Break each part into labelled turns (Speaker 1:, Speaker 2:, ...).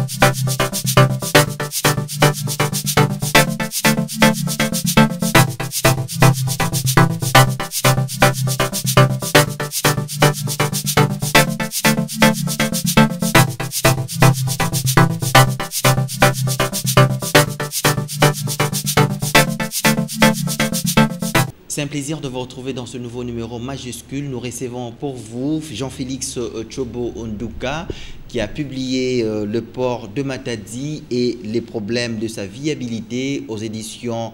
Speaker 1: C'est un plaisir de vous retrouver dans ce nouveau numéro majuscule. Nous recevons pour vous Jean-Félix Tchobo Ondouka qui a publié Le port de Matadi et les problèmes de sa viabilité aux éditions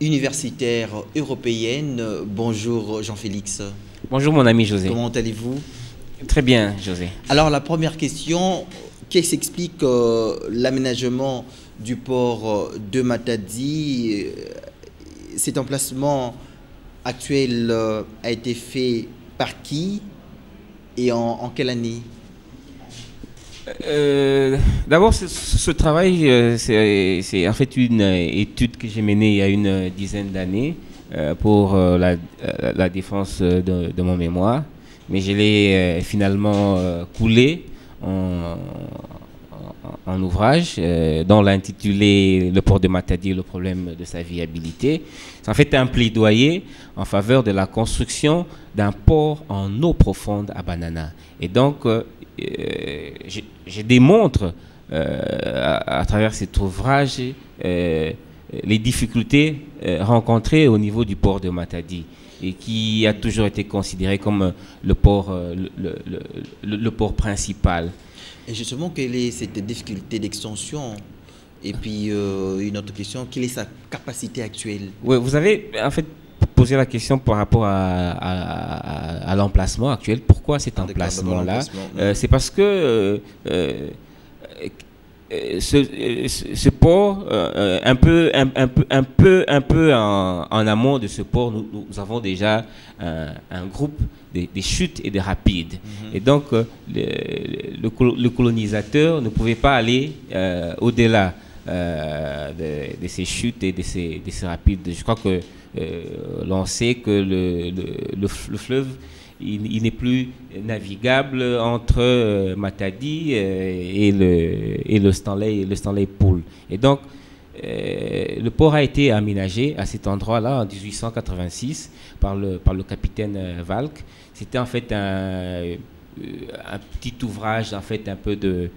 Speaker 1: universitaires européennes. Bonjour Jean-Félix.
Speaker 2: Bonjour mon ami José.
Speaker 1: Comment allez-vous?
Speaker 2: Très bien José.
Speaker 1: Alors la première question, qu'est-ce qui explique l'aménagement du port de Matadi? Cet emplacement actuel a été fait par qui et en quelle année?
Speaker 2: D'abord, ce travail, c'est en fait une étude que j'ai menée il y a une dizaine d'années pour la défense de mon mémoire, mais je l'ai finalement coulé en ouvrage dont l'intitulé Le port de Matadi, le problème de sa viabilité. C'est en fait un plaidoyer en faveur de la construction d'un port en eau profonde à Banana. Et donc, je démontre à travers cet ouvrage les difficultés rencontrées au niveau du port de Matadi et qui a toujours été considéré comme le port principal.
Speaker 1: Et justement, quelle est cette difficulté d'extension? Et puis, une autre question, quelle est sa capacité actuelle?
Speaker 2: Oui, vous avez en fait posé la question par rapport à l'emplacement actuel. Pourquoi cet emplacement-là? C'est parce que ce port, un peu en amont de ce port, nous avons déjà un groupe des chutes et des rapides. Et donc, le colonisateur ne pouvait pas aller au-delà de ces chutes et de ces rapides. Je crois que l'on sait que le fleuve, il n'est plus navigable entre Matadi et le Stanley Pool. Et donc, le port a été aménagé à cet endroit-là en 1886 par le capitaine Valk. C'était en fait un petit ouvrage, en fait un peu de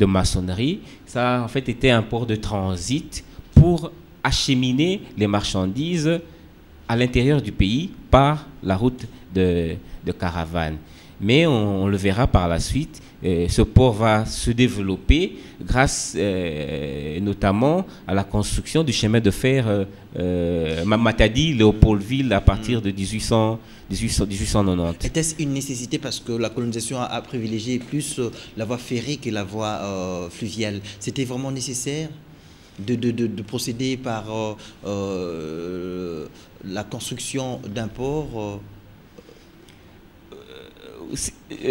Speaker 2: maçonnerie. Ça en fait était un port de transit pour acheminer les marchandises à l'intérieur du pays par la route de caravane. Mais on le verra par la suite, ce port va se développer grâce notamment à la construction du chemin de fer Matadi-Léopoldville à partir de 1890.
Speaker 1: Était-ce une nécessité parce que la colonisation a privilégié plus la voie ferrée que la voie fluviale? C'était vraiment nécessaire de procéder par la construction d'un port?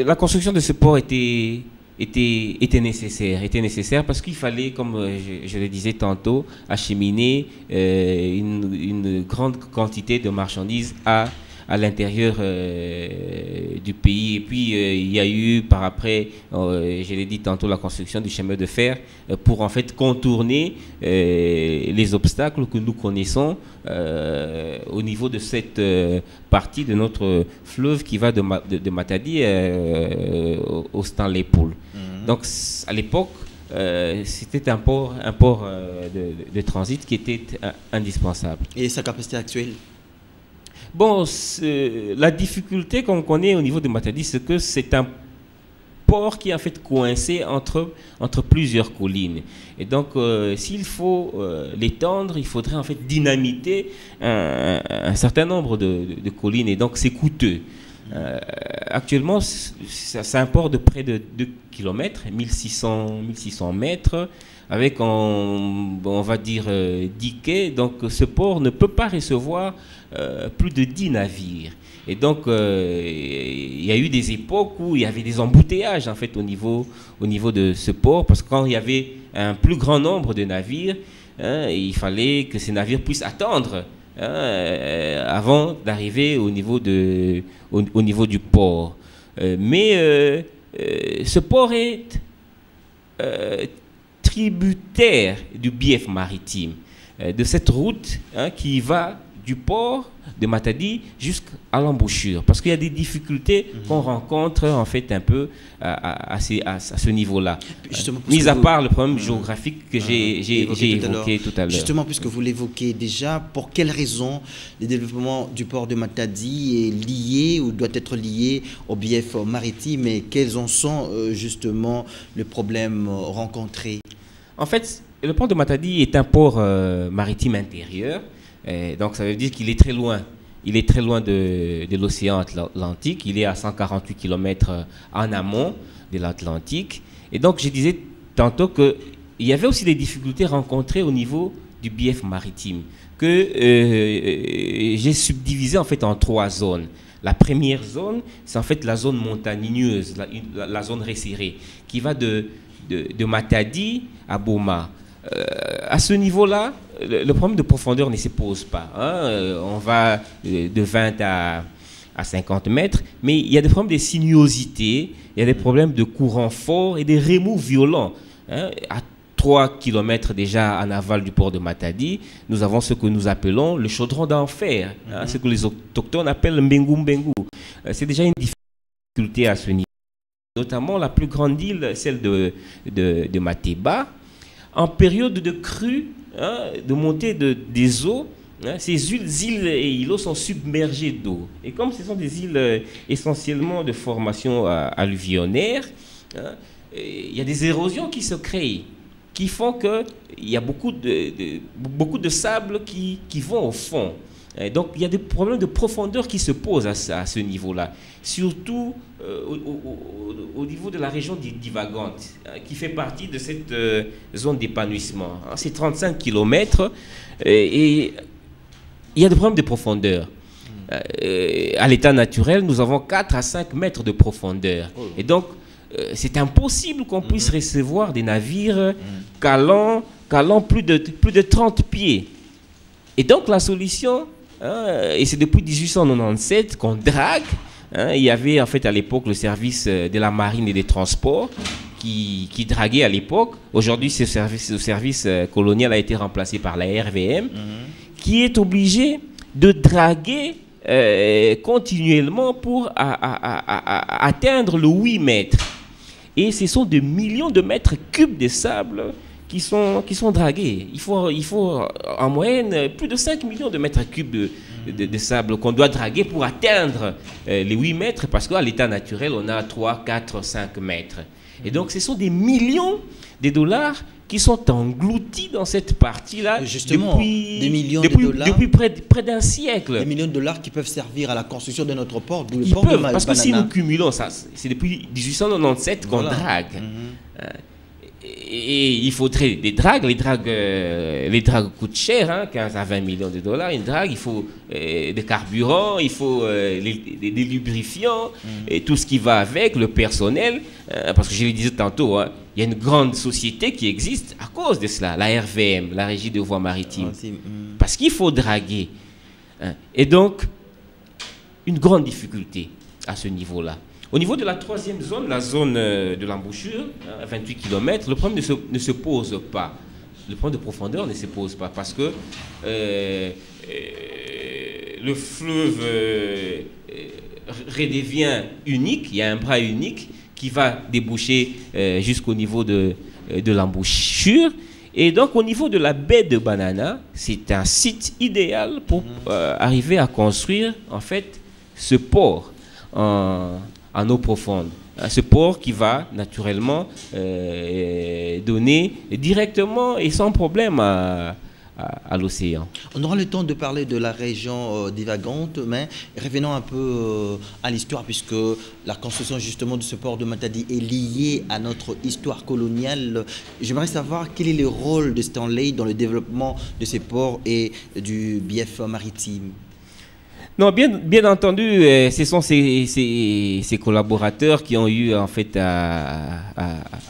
Speaker 2: La construction de ce port était nécessaire parce qu'il fallait, comme je le disais tantôt, acheminer une grande quantité de marchandises à l'intérieur du pays. Et puis, il y a eu par après, je l'ai dit tantôt, la construction du chemin de fer pour en fait contourner les obstacles que nous connaissons au niveau de cette partie de notre fleuve qui va de Matadi au Stanley Pool. Donc, à l'époque, c'était un port de transit qui était indispensable.
Speaker 1: Et sa capacité actuelle?
Speaker 2: Bon, la difficulté qu'on connaît au niveau de Matadi, c'est que c'est un port qui est en fait coincé entre plusieurs collines. Et donc, s'il faut l'étendre, il faudrait en fait dynamiter un certain nombre de collines. Et donc, c'est coûteux. Actuellement, c'est un port de près de 2 km, 1600 mètres, avec, on va dire, 10 quais. Donc, ce port ne peut pas recevoir plus de 10 navires. Et donc, il y a eu des époques où il y avait des embouteillages, en fait, au niveau de ce port, parce que quand il y avait un plus grand nombre de navires, il fallait que ces navires puissent attendre avant d'arriver au niveau du port. Mais ce port est tributaire du bief maritime, de cette route qui va du port de Matadi jusqu'à l'embouchure, parce qu'il y a des difficultés qu'on rencontre en fait un peu à ce niveau-là. Mis à part le problème géographique que j'ai évoqué tout à l'heure.
Speaker 1: Justement, puisque vous l'évoquez déjà, pour quelles raisons le développement du port de Matadi est lié ou doit être lié au bief maritime, et quels en sont justement les problèmes rencontrés?
Speaker 2: En fait, le port de Matadi est un port maritime intérieur. Donc ça veut dire qu'il est très loin. Il est très loin de l'océan Atlantique. Il est à 148 km en amont de l'Atlantique. Et donc je disais tantôt qu'il y avait aussi des difficultés rencontrées au niveau du bief maritime, que j'ai subdivisé en fait en 3 zones. La première zone, c'est en fait la zone montagneuse, la zone resserrée, qui va de Matadi à Boma. À ce niveau-là, le problème de profondeur ne se pose pas. On va de 20 à 50 mètres, mais il y a des problèmes de sinuosité, il y a des problèmes de courant fort et des remous violents. À 3 km déjà en aval du port de Matadi, nous avons ce que nous appelons le chaudron d'enfer, ce que les autochtones appellent le Mbengu Mbengu. C'est déjà une difficulté à ce niveau. Notamment la plus grande île, celle de Mateba. En période de crue, de montée des eaux, ces îles et îlots sont submergés d'eau. Et comme ce sont des îles essentiellement de formation alluvionnaire, il y a des érosions qui se créent, qui font qu'il y a beaucoup de sable qui vont au fond. Et donc il y a des problèmes de profondeur qui se posent à ce niveau-là, surtout au niveau de la région divagante, qui fait partie de cette zone d'épanouissement. C'est 35 km et il y a des problèmes de profondeur. À l'état naturel, nous avons 4 à 5 mètres de profondeur. Et donc, c'est impossible qu'on puisse recevoir des navires calant plus de 30 pieds. Et donc, la solution, et c'est depuis 1897 qu'on drague. Il y avait en fait à l'époque le service de la marine et des transports qui draguait à l'époque. Aujourd'hui, ce service colonial a été remplacé par la RVM, qui est obligé de draguer continuellement pour atteindre le 8 mètres. Et ce sont des millions de mètres cubes de sable qui sont dragués. Il faut en moyenne plus de 5 millions de mètres cubes de sable qu'on doit draguer pour atteindre les 8 mètres, parce qu'à l'état naturel, on a 3, 4, 5 mètres. Et donc, ce sont des millions de dollars qui sont engloutis dans cette partie-là depuis près d'un siècle.
Speaker 1: Des millions de dollars qui peuvent servir à la construction de notre port,
Speaker 2: parce que si nous cumulons ça, c'est depuis 1897 qu'on drague. Et il faudrait des dragues. Les dragues coûtent cher, 15 à 20 millions de dollars. Une drague, il faut des carburants, il faut des lubrifiants, et tout ce qui va avec, le personnel. Parce que je le disais tantôt, il y a une grande société qui existe à cause de cela, la RVM, la Régie des voies maritimes. Parce qu'il faut draguer. Et donc, une grande difficulté à ce niveau-là. Au niveau de la 3e zone, la zone de l'embouchure, à 28 km, le problème ne se pose pas. Le problème de profondeur ne se pose pas parce que le fleuve redevient unique, il y a un bras unique qui va déboucher jusqu'au niveau de l'embouchure. Et donc au niveau de la baie de Banana, c'est un site idéal pour arriver à construire en fait ce port en eau profonde. Ce port qui va naturellement donner directement et sans problème à l'océan.
Speaker 1: On aura le temps de parler de la région divagante, mais revenons un peu à l'histoire, puisque la construction justement de ce port de Matadi est liée à notre histoire coloniale. J'aimerais savoir quel est le rôle de Stanley dans le développement de ces ports et du bief maritime.
Speaker 2: Non, bien entendu, ce sont ces collaborateurs qui ont eu en fait à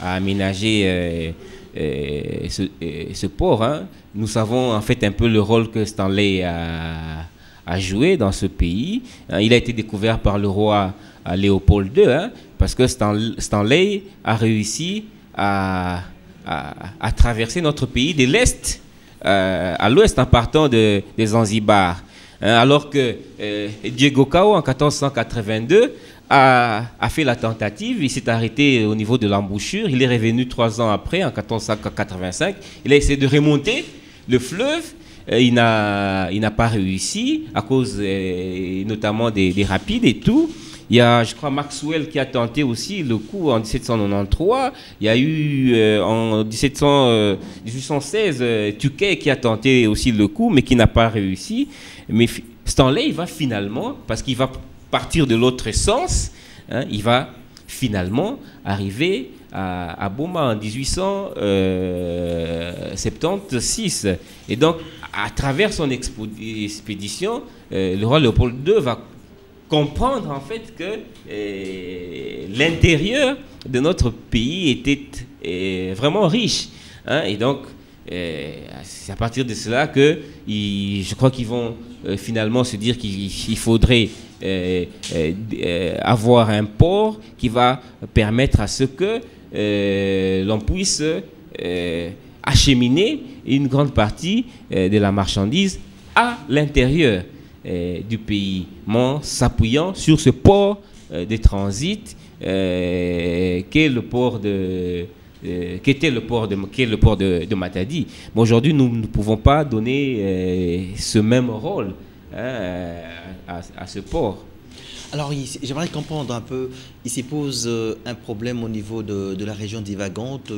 Speaker 2: aménager ce port. Nous savons en fait un peu le rôle que Stanley a joué dans ce pays. Il a été découvert par le roi Léopold II, parce que Stanley a réussi à à traverser notre pays de l'Est à l'Ouest en partant des Zanzibar. Alors que Diego Cao, en 1482, a fait la tentative, il s'est arrêté au niveau de l'embouchure, il est revenu 3 ans après, en 1485, il a essayé de remonter le fleuve, il n'a pas réussi à cause notamment des rapides et tout. Il y a, je crois, Maxwell qui a tenté aussi le coup en 1793. Il y a eu en 1816 Tuquet qui a tenté aussi le coup, mais qui n'a pas réussi. Mais Stanley, il va finalement, parce qu'il va partir de l'autre sens, hein, il va finalement arriver à Boma en 1876. Et donc, à travers son expédition, le roi Léopold II va comprendre en fait que l'intérieur de notre pays était vraiment riche, hein, et donc c'est à partir de cela que je crois qu'ils vont finalement se dire qu'il faudrait avoir un port qui va permettre à ce que l'on puisse acheminer une grande partie de la marchandise à l'intérieur du pays, s'appuyant sur ce port de transit qu'est le port de Matadi. Mais aujourd'hui, nous ne pouvons pas donner ce même rôle, hein, à ce port.
Speaker 1: Alors, j'aimerais comprendre un peu, il se pose un problème au niveau de la région divagante.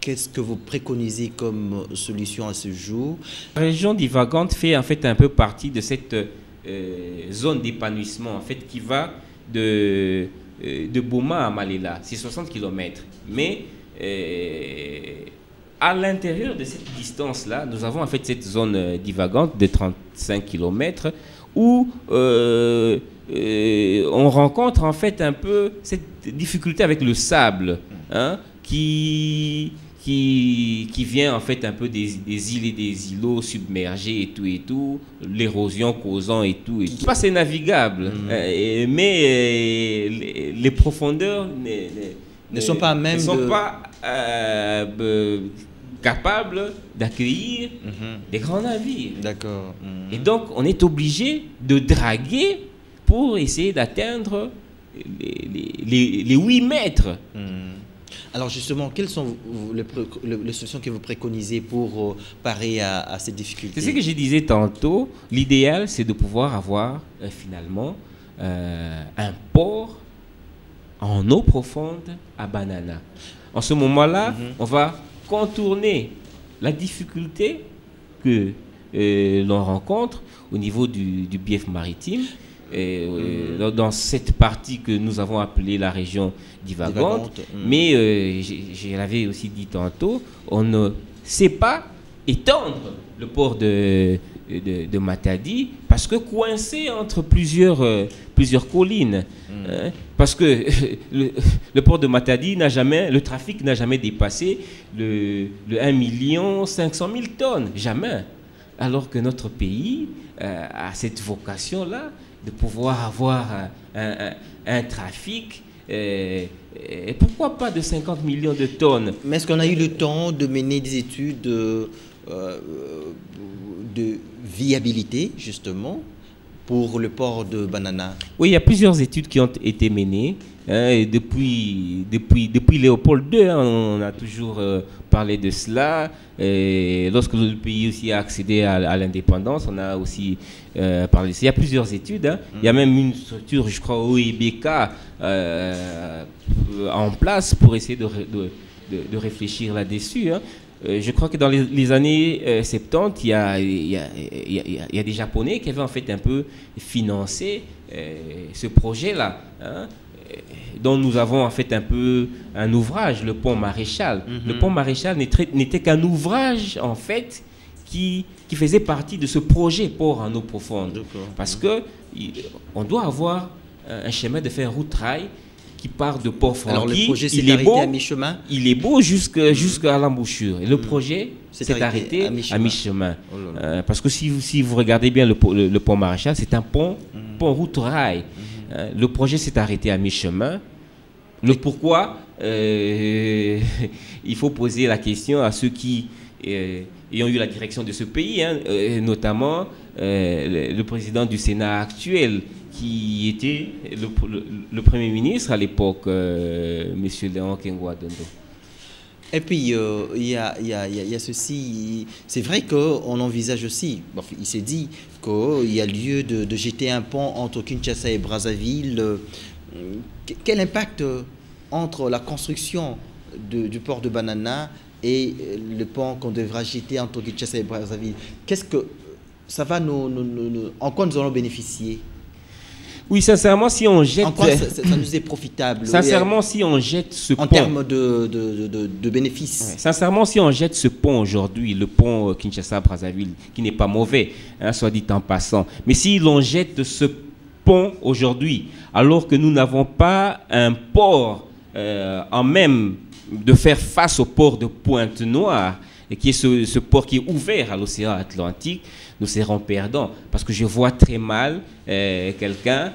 Speaker 1: Qu'est-ce que vous préconisez comme solution à ce jour?
Speaker 2: La région divagante fait en fait un peu partie de cette zone d'épanouissement en fait, qui va de Boma à Malela. C'est 60 km. Mais à l'intérieur de cette distance-là, nous avons en fait cette zone divagante de 35 km où on rencontre en fait un peu cette difficulté avec le sable, hein, qui vient en fait un peu des îles et des îlots submergés et tout, l'érosion causant et tout. Pas c'est navigable, mais les profondeurs
Speaker 1: ne sont pas même
Speaker 2: capables d'accueillir des grands navires.
Speaker 1: D'accord.
Speaker 2: Et donc on est obligé de draguer pour essayer d'atteindre les 8 mètres.
Speaker 1: Alors justement, quelles sont les solutions que vous préconisez pour parer à ces difficultés?
Speaker 2: C'est ce que je disais tantôt. L'idéal, c'est de pouvoir avoir finalement un port en eau profonde à Banana. En ce moment-là, on va contourner la difficulté que l'on rencontre au niveau du bief maritime. Dans cette partie que nous avons appelée la région divagante. Mais je l'avais aussi dit tantôt, on ne sait pas étendre le port de Matadi parce que coincé entre plusieurs collines. Parce que le port de Matadi le trafic n'a jamais dépassé le 1 500 000 tonnes, jamais. Alors que notre pays a cette vocation-là de pouvoir avoir un trafic, et pourquoi pas de 50 millions de tonnes.
Speaker 1: Mais est-ce qu'on a eu le temps de mener des études de viabilité, justement, pour le port de Banana?
Speaker 2: Oui, il y a plusieurs études qui ont été menées. Et depuis Léopold II, hein, on a toujours parlé de cela. Et lorsque le pays aussi a accédé à l'indépendance, on a aussi parlé de ça. Il y a plusieurs études. Hein. Il y a même une structure, je crois, OEBK en place pour essayer de réfléchir là-dessus. Hein. Je crois que dans les années 70, il y a des Japonais qui avaient en fait un peu financé ce projet-là, hein, dont nous avons en fait un peu un ouvrage, le pont Maréchal. Le pont Maréchal n'était qu'un ouvrage en fait qui faisait partie de ce projet port en eau profonde. Parce que on doit avoir un schéma de fer route-rail qui part de Port-Franqui.
Speaker 1: Alors le projet s'est arrêté à mi-chemin.
Speaker 2: Il est beau jusqu'à l'embouchure. Et le projet s'est arrêté à mi-chemin. Parce que si vous regardez bien le pont Maréchal, c'est un pont route-rail. Le projet s'est arrêté à mi-chemin. Le pourquoi, il faut poser la question à ceux qui ont eu la direction de ce pays, hein, notamment le président du Sénat actuel, qui était le Premier ministre à l'époque, M. Léon Kengwa Dondo.
Speaker 1: Et puis, il y a ceci. C'est vrai qu'on envisage aussi, il s'est dit qu'il y a lieu de jeter un pont entre Kinshasa et Brazzaville. Quel impact entre la construction du port de Banana et le pont qu'on devra jeter entre Kinshasa et Brazzaville? Qu'est-ce que ça va en quoi nous allons bénéficier?
Speaker 2: Oui, sincèrement, si on jette...
Speaker 1: En quoi ça nous est profitable?
Speaker 2: Sincèrement, si on jette ce pont...
Speaker 1: En termes de bénéfices.
Speaker 2: Ouais, sincèrement, si on jette ce pont aujourd'hui, le pont Kinshasa-Brazzaville, qui n'est pas mauvais, hein, soit dit en passant, mais si l'on jette ce pont aujourd'hui, alors que nous n'avons pas un port en même de faire face au port de Pointe-Noire, et qui est ce port qui est ouvert à l'océan Atlantique, nous serons perdants. Parce que je vois très mal quelqu'un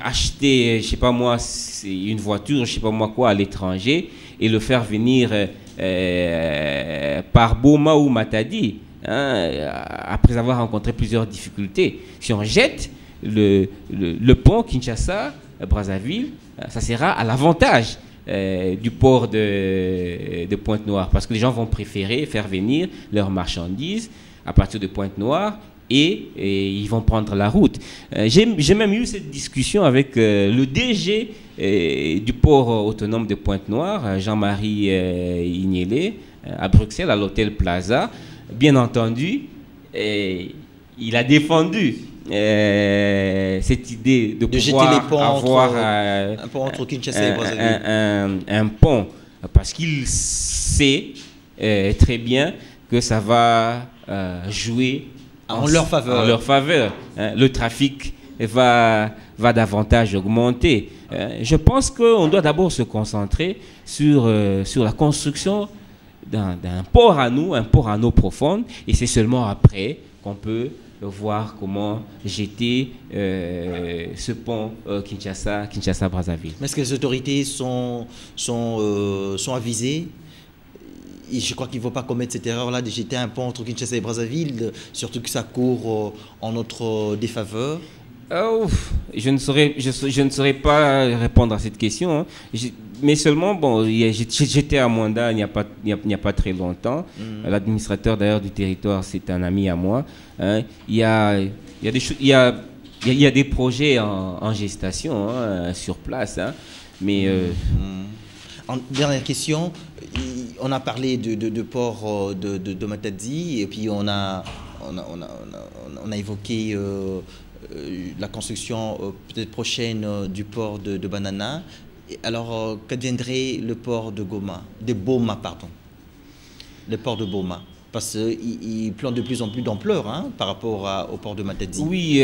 Speaker 2: acheter, je sais pas moi, une voiture, je sais pas moi quoi, à l'étranger, et le faire venir par Boma ou Matadi, hein, après avoir rencontré plusieurs difficultés. Si on jette le pont Kinshasa-Brazzaville, ça sera à l'avantage du port de Pointe-Noire, parce que les gens vont préférer faire venir leurs marchandises à partir de Pointe-Noire et ils vont prendre la route. J'ai même eu cette discussion avec le DG du port autonome de Pointe-Noire, Jean-Marie Ignélé, à Bruxelles, à l'hôtel Plaza. Bien entendu, il a défendu cette idée de pouvoir
Speaker 1: jeter les ponts
Speaker 2: avoir
Speaker 1: un pont entre Kinshasa et Brazzaville.
Speaker 2: Un pont, parce qu'il sait très bien que ça va jouer
Speaker 1: en leur faveur.
Speaker 2: En leur faveur. Le trafic va davantage augmenter. Je pense qu'on doit d'abord se concentrer sur la construction d'un port à nous, un port à eau profonde, et c'est seulement après qu'on peut voir comment jeter ce pont Kinshasa-Brazzaville.
Speaker 1: Mais est-ce que les autorités sont avisées? Et je crois qu'il ne faut pas commettre cette erreur-là de jeter un pont entre Kinshasa et Brazzaville, surtout que ça court en notre défaveur.
Speaker 2: Je ne saurais pas répondre à cette question, hein. Mais seulement, bon, j'étais à Mwanda il n'y a pas très longtemps. L'administrateur d'ailleurs du territoire, c'est un ami à moi. Hein. Il y a des projets en gestation, hein, sur place. Hein. Mais
Speaker 1: dernière question, on a parlé de port de Matadi, et puis on a évoqué la construction peut-être prochaine du port de Banana. Alors, qu'adviendrait le port de Boma, le port de Boma? Parce qu'il prend de plus en plus d'ampleur, hein, par rapport au port de Matadi.
Speaker 2: Oui,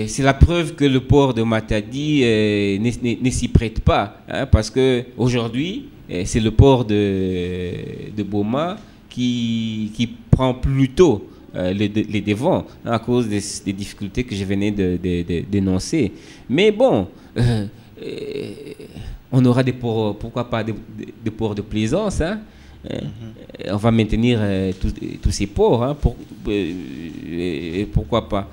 Speaker 2: c'est la preuve que le port de Matadi ne s'y prête pas, hein, parce qu'aujourd'hui, c'est le port de Boma qui prend plutôt les devants, hein, à cause des difficultés que je venais de dénoncer. Mais bon... on aura des ports, pourquoi pas des ports de plaisance, hein? On va maintenir tous ces ports, hein, pourquoi pas.